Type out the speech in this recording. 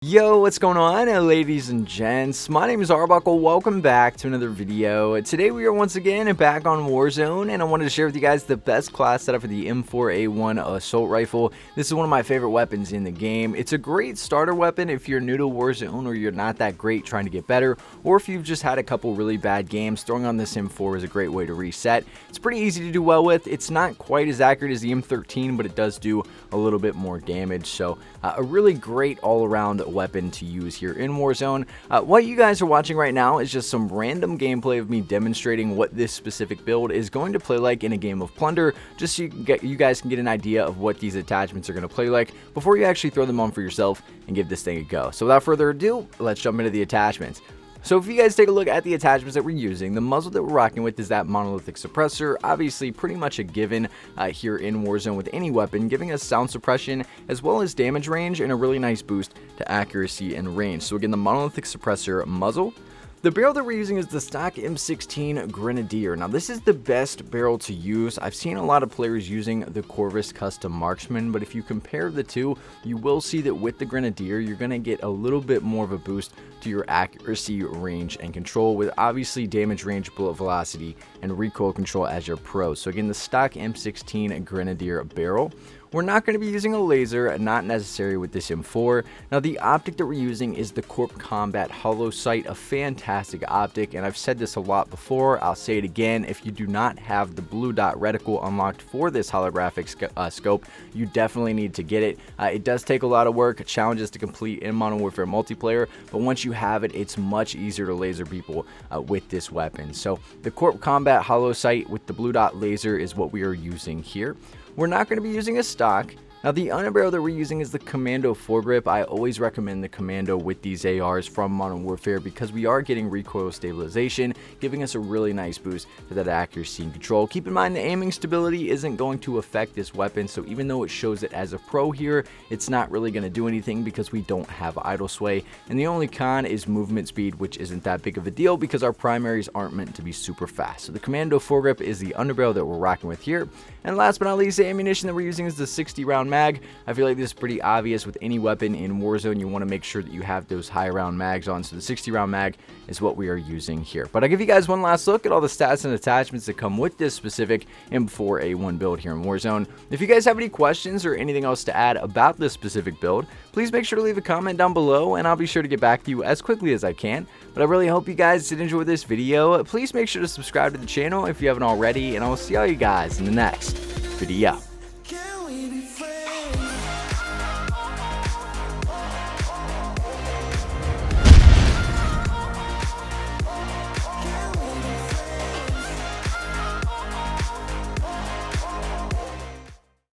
Yo, what's going on, ladies and gents? My name is Arbuckle. Welcome back to another video. Today we are once again back on Warzone, and I wanted to share with you guys the best class setup for the M4A1 assault rifle. This is one of my favorite weapons in the game. It's a great starter weapon if you're new to Warzone or you're not that great trying to get better, or if you've just had a couple really bad games. Throwing on this M4 is a great way to reset. It's pretty easy to do well with. It's not quite as accurate as the M13, but it does do a little bit more damage. So a really great all-around weapon to use here in Warzone. What you guys are watching right now is just some random gameplay of me demonstrating what this specific build is going to play like in a game of Plunder, just so you guys can get an idea of what these attachments are going to play like before you actually throw them on for yourself and give this thing a go. So without further ado, let's jump into the attachments. So if you guys take a look at the attachments that we're using, the muzzle that we're rocking with is that monolithic suppressor, obviously pretty much a given here in Warzone with any weapon, giving us sound suppression as well as damage range and a really nice boost to accuracy and range. So again, the monolithic suppressor muzzle. The barrel that we're using is the stock M16 Grenadier. Now this is the best barrel to use. I've seen a lot of players using the Corvus Custom Marksman, but if you compare the two, you will see that with the Grenadier, you're going to get a little bit more of a boost to your accuracy, range, and control, with obviously damage range, bullet velocity, and recoil control as your pro. So again, the stock M16 Grenadier barrel. We're not going to be using a laser, not necessary with this M4. Now the optic that we're using is the Corp Combat Hollow Sight, a fantastic optic, and I've said this a lot before, I'll say it again. If you do not have the blue dot reticle unlocked for this holographic scope, you definitely need to get it. It does take a lot of work, challenges to complete in Modern Warfare multiplayer, but once you have it, it's much easier to laser people with this weapon. So the Corp Combat Hollow Sight with the blue dot laser is what we are using here. We're not going to be using a stock. Now the underbarrel that we're using is the Commando foregrip. I always recommend the Commando with these ARs from Modern Warfare because we are getting recoil stabilization, giving us a really nice boost to that accuracy and control. Keep in mind the aiming stability isn't going to affect this weapon, so even though it shows it as a pro here, it's not really going to do anything because we don't have idle sway. And the only con is movement speed, which isn't that big of a deal because our primaries aren't meant to be super fast. So the Commando foregrip is the underbarrel that we're rocking with here. And last but not least, the ammunition that we're using is the 60-round mag. I feel like this is pretty obvious with any weapon in Warzone. You want to make sure that you have those high round mags on, so the 60-round mag is what we are using here. But I'll give you guys one last look at all the stats and attachments that come with this specific M4A1 build here in Warzone. If you guys have any questions or anything else to add about this specific build, please make sure to leave a comment down below, and I'll be sure to get back to you as quickly as I can. But I really hope you guys did enjoy this video. Please make sure to subscribe to the channel if you haven't already, and I will see all you guys in the next video.